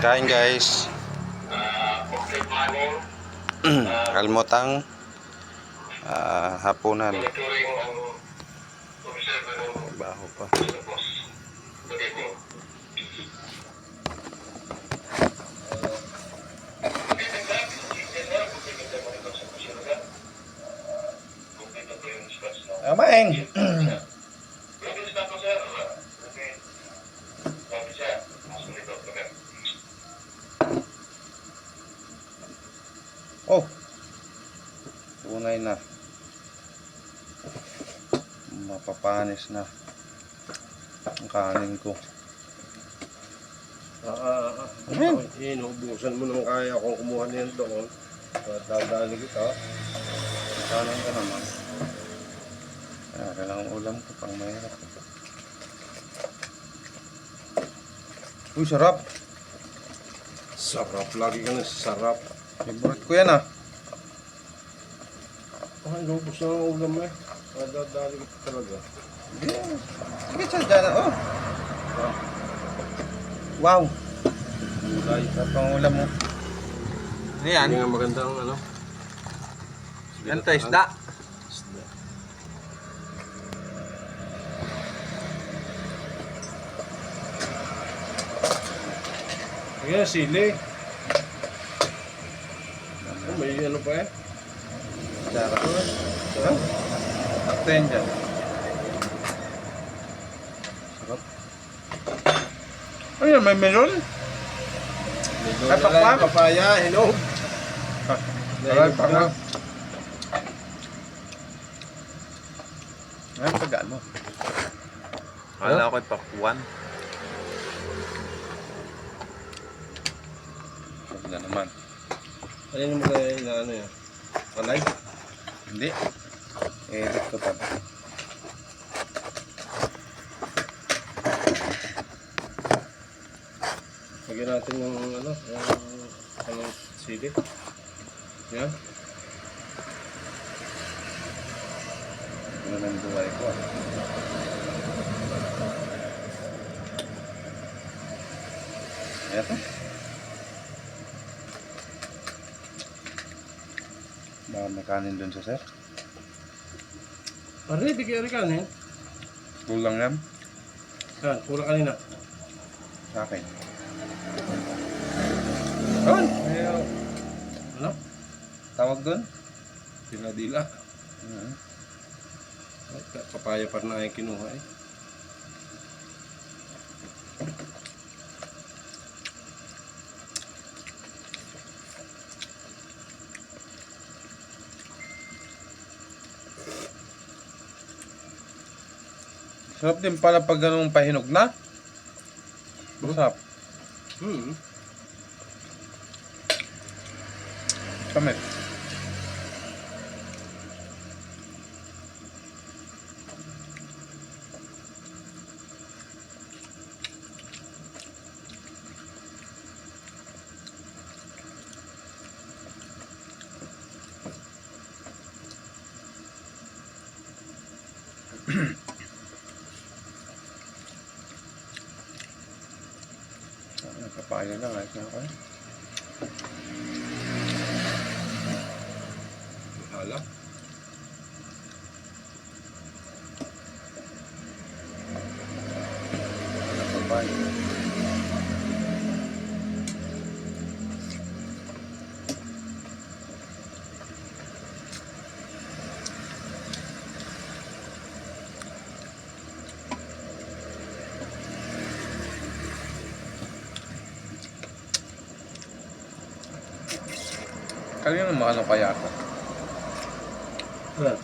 Kain guys. Almotang hapunan. Baho pa. Maeng. Oh, tunay na. Mapapanis na ang kanin ko. Inuubusan mo naman kaya kung kumuha niyan doon. Dadali kita. Kanan ka naman. Kaya lang ang ulam ko pang mahirap. Uy, sarap. Sarap. Lagi ka na sarap. Favorite ko yan ah. Inuubos na ang ulam eh. Dadali kita talaga. Sige, siya dyan. Oh. Wow. Gulay. Sarap ang ulam mo. Ano yan? Hindi nga magandang ano. Yan to, isda. Isda. Ayan, sili. May ano pa eh. Sarap. Sarap. Sakto yan dyan. Sarap. Ano yan, may melon? Ay, pakwan? Papaya, hinog. Aray, pakwan. Ay, pagaan mo. Kala ko pakwan. Wala naman. Ano yung mga na ano yan? Alay? Hindi. Edit ko pa. Lagyan natin yung ano, yung sili. Yan. Ano ng buhay ko ah. Eto. Baka may kanin dun sa sir. Pare, di kaya kanin. Kulang yan Yan, kulang kanina. sa akin. Doon! Ano? Tawag doon? Dila-dila. Papaya pa na ay kinuha eh. Sarap din pala pag ganung pahinog na. Masarap. Kamit. Papaya lang ayos na ako eh. Hala. Papaya. Kanina naman ano kaya ako? Yan.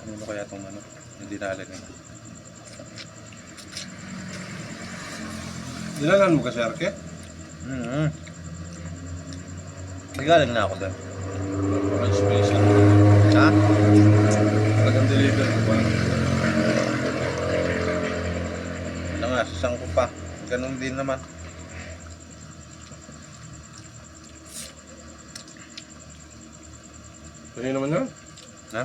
Ano kaya itong ano? Hindi nalagay. Dinalan mo kasi Arke? Galing na ako doon. Parang special. Ha? Talagang deliver ko ba? Ano nga, sasang ko pa. Ganun din naman. Kanina naman yan? Ha?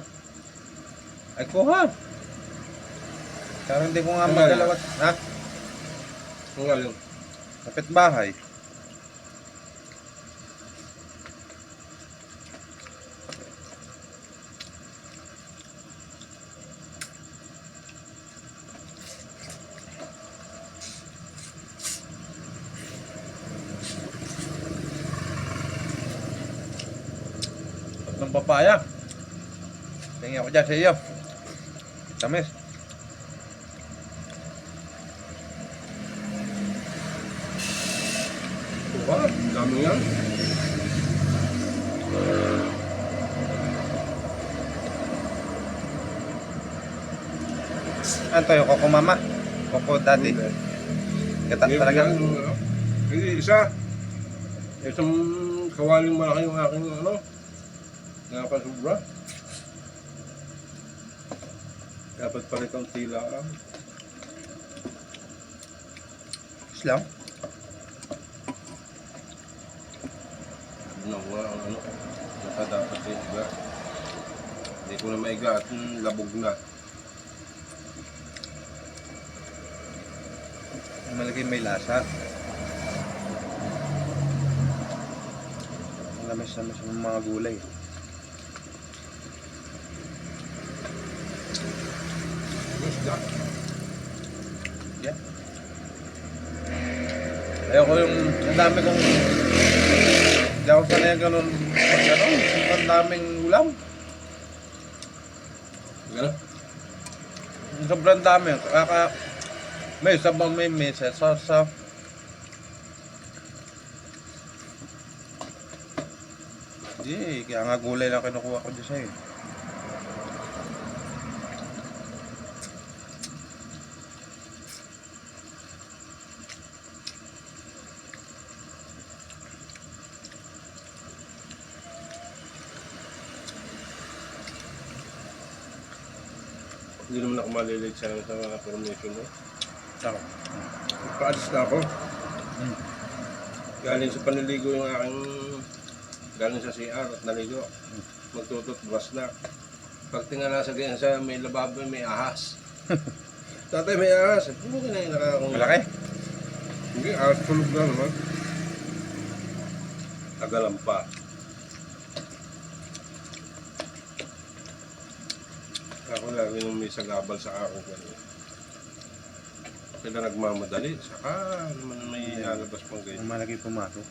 Ay, kuha. Pero hindi ko nga Ano magalawat. Ha? Ang galing. Kapitbahay. Ng papaya. Tingin ako dyan sa iyo. Tamis. Wow, dami yan. Ano to yung koko mama? Koko daddy. Gata talaga. Hindi, isa. Isang kawaling malaki yung aking ano. Nakapasubra. Dapat palit ang tila. Islam. Nawa ang ano. Baka dapat yung iga. Hindi ko na maiga at labog na. Malagay may lasa. Lamis-lamis ng mga gulay. Yeah. Ayoko yung ang dami kong hindi ako sanay ganun pag ano, ang daming ulam. Gano'n? Sobrang dami. May sabang may sarsa. Hindi, kaya nga gulay lang kinukuha ko dyan sa'yo. Hindi naman ako malilate sa mga formation mo. Ako. Paalis na ako. Galing sa paniligo yung aking galing sa CR at naligo. Magtututbrush na. Pag tingala sa ganyan sa may lababo may ahas. Tatay may ahas. Ano ka na yung nakakong... Malaki? Hindi, ahas tulog na naman. Tagalam pa. Ako lagi nung may sagabal sa akin ganyan. Sila nagmamadali. Saka naman may lalabas pang ganyan. Ang malaki pumasok.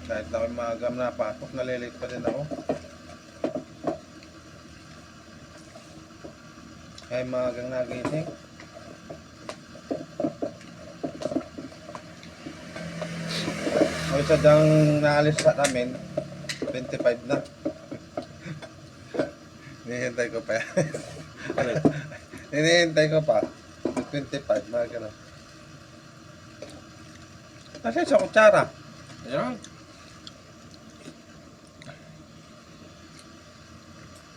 Kahit na ako'y maagam na pasok, nalilate pa din ako. Kaya maagang nagising. O isa dang naalis sa namin, 25 na. Hinihintay ko pa yan. Hinihintay ko pa. 25, mga gano'n. Kasi sa kutsara. Ayan.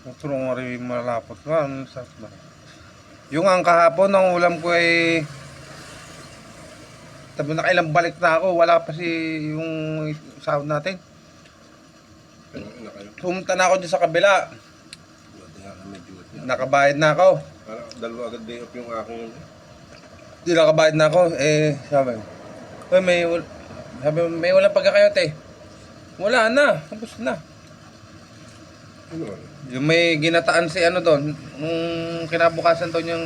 Utro nga rin malapot ka. Ano sa ba? Yung ang kahapon, ang ulam ko ay sabi na kailang balik na ako, wala pa si yung sahod natin. Na kayo. Pumunta na ako dyan sa kabila. Buti nga kami duty. Nakabayad na ako. Dalawa agad day off yung aking Di nakabayad na ako. Sabi, "Uy, may walang pagkakayote." Wala na, tapos na. ano? Yung may ginataan si ano doon, nung kinabukasan doon yung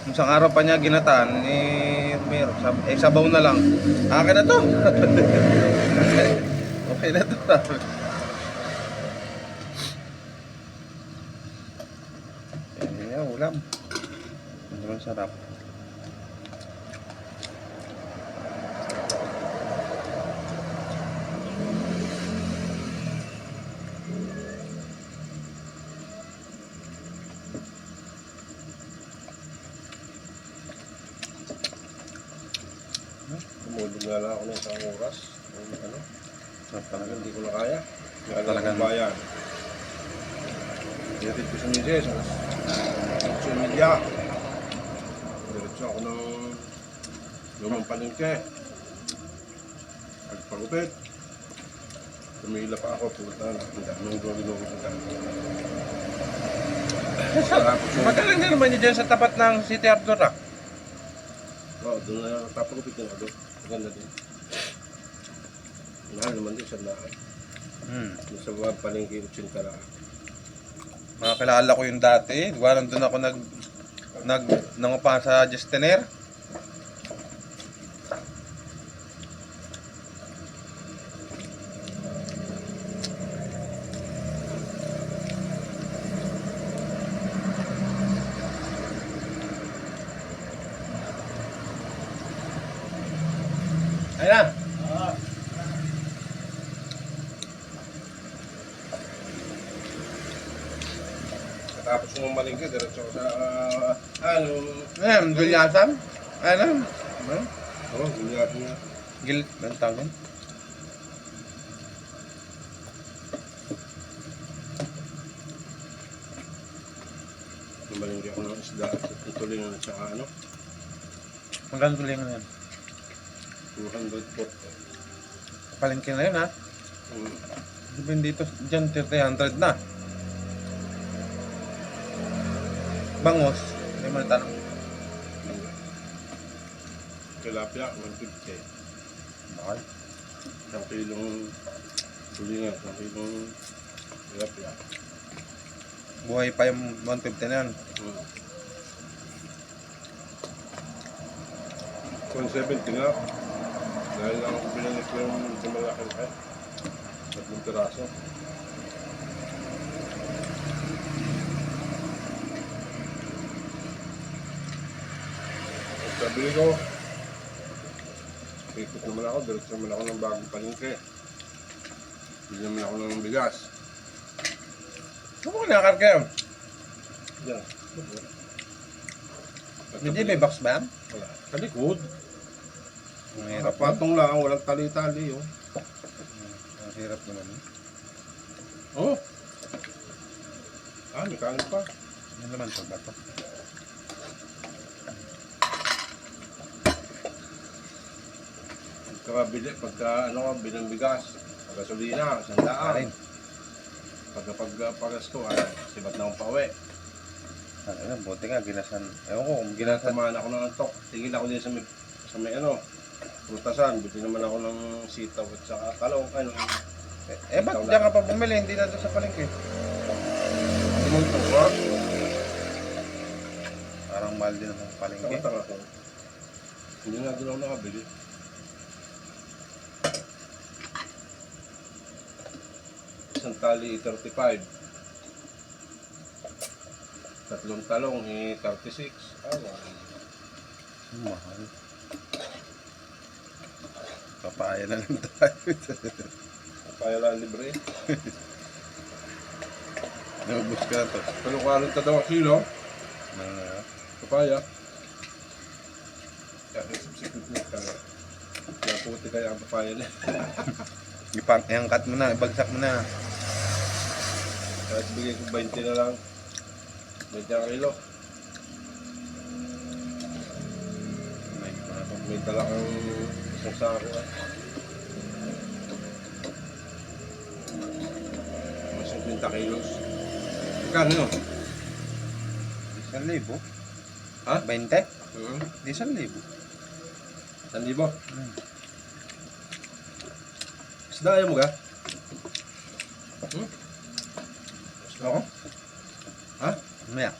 isang araw pa niya ginataan, meron, sabaw na lang. Akin na to. Okay na to. Ulam. Ang sarap. Tumulog nga lang ako ng isang oras. Ano? Talaga. Hindi ko na kaya. Kaya Talagang- talagang bayan. Diretso ko sa misis. Social media. Diretso ako ng lumang palengke. Pagpagupit. Tumila pa ako, puta na. Ang daming gawin ko sa Sarap po. Magaling din naman yun dyan sa tapat ng City Outdoor ah. Oo, doon na tapagupit yung ado. Maganda din. Mahal naman din sa lahat. Doon sa mga palengke, 80 lang. Makakilala ko yung dati. Diba, nandun ako nangupahan sa Justiner. Ayun na. Tapos yung malingki, diretso ko sa, ano, Ayun, Gulyasan. Ayun na. oh, gulyasan nga. Gil, ang tawag. Yung malingki ako ng isda at ituloy at saka ano, Hanggang guling na yan. 200 po. Palengke na yun ha. Diba dito, dyan 300 na. Bangos. Hindi mo natanong. Tilapia, 150. Bakal. Isang kilong tulingan, isang kilong tilapia. Buhay pa yung 150 na yan. 170 nga. Dahil lang ako pinanik ko yung malaking kahit. 3 piraso. Sabi ko, ikot naman ako, diretso naman ako ng bagong palengke. Bili naman ako ng bigas. Ano mo kinakarga yun? Yan. Hindi may box ba yan? Wala. Sa likod. Ang hirap naman. Kapatong lang, walang tali-tali. Oh. Ang hirap naman. Oh. May kain pa. Ano naman ito ba ito? Pagka bilang bigas, gasolina, Karin. 100. Pagka pagasto, sibat na akong pauwi. Ano, buti nga, ginasan. Ewan ko, kung ginasan. Tamahan ako ng antok. Tigil ako din sa may prutasan. Bili naman ako ng sitaw at saka talong. Ba't diyan ka pa bumili? Hindi na doon sa palengke. Hindi mo ito, ha? Parang mahal din ang palengke. Tama ko. Hindi nga doon ako nakabili. Isang tali, 35. Tatlong talong, 36. Mahal. Papaya na lang tayo. Kaya lang libre. Naubos ka na to. Pero 40 daw ang kilo. Papaya. Kaya subsequent na kaya. Kaya puti kaya ang papaya na. Iangkat mo na, ibagsak mo na. Kahit bigay ko 20 na lang. 20 ang kilo. May tala kang isang sako. Mas 50 kilos. Magkano yun? 1,000. Ha? 20? Hmm? Di 1,000. 1,000? Isda ayaw mo ka? Ako? Ha? Maya.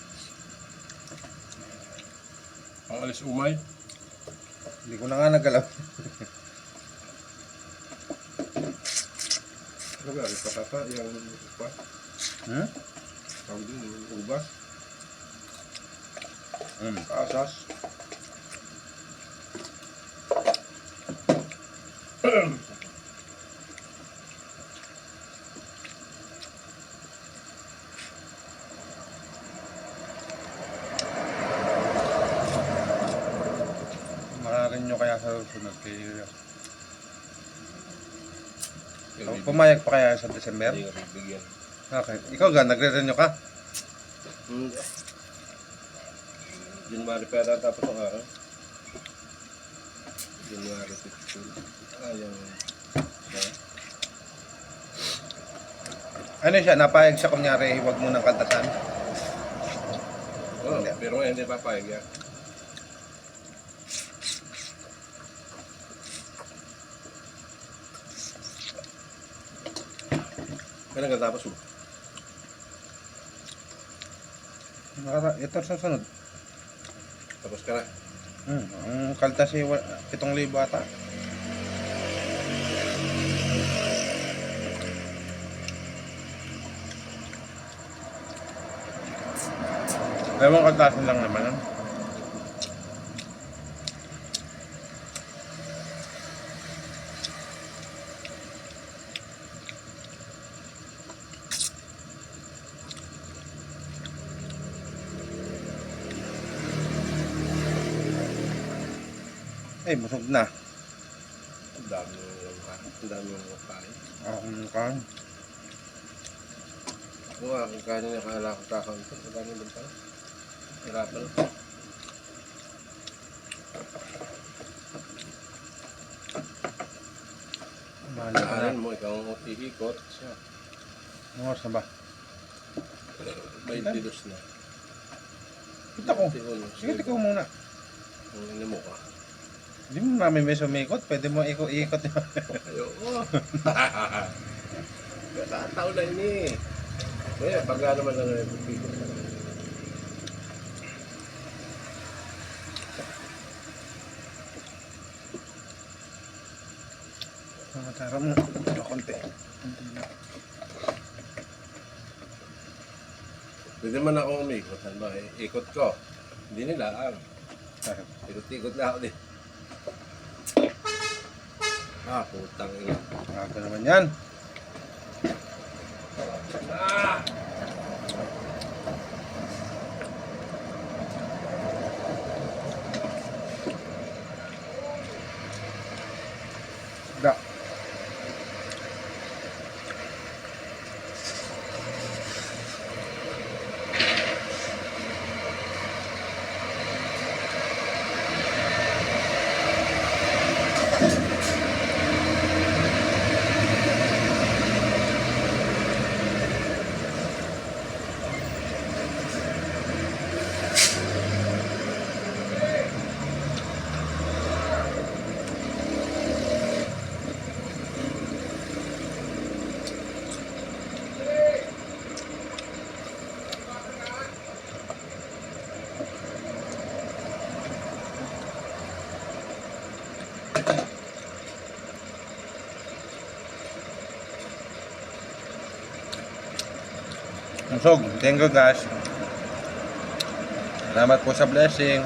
Ang alis umay? Hindi ko na nga nagalaw. Ano ba? Patata? Yung pa? Tawag din yung ubas? Asas? Makarin nyo kaya sa susunod kayo. Pumayag pa kaya sa December? Hindi ka bibigyan. Okay. Ikaw ga, nagre-renew ka? Hindi. January pa yata tapos ang araw. January 15. Yung Ano siya, napayag siya kunyari, huwag mo nang kaltasan. Oo, Hindi. pero ngayon hindi papayag yan. Kailan ka tapos mo? Ito sa sunod. Tapos ka na. Ang kaltas ay 7,000 ata. Ewan kaltasin lang naman. Ano? Ay, busog na. Ang dami yung kain. Kan. Kung aking kanin na akala ko kakaunti, ang dami din pala. Hirapan ako. Mahal ka na. Kanin mo, ikaw ang iikot siya. Anong oras na ba? 22 na. Kita ko. 21. Sige, ikaw muna. Ang ina mo ka. Hindi mo namin may sumikot. Pwede mo ikot yun. Ayoko. Katataw na ini. Kaya, pag naman lang yung pipikot ka. Tara mo. Konti. Konti na. Pwede man ako umikot. Ano ba? Ikot ko. Hindi nila. Ikot-ikot na ako din. Putang ina. Ako naman yan. Da. Busog. Thank you guys. Salamat po sa blessing.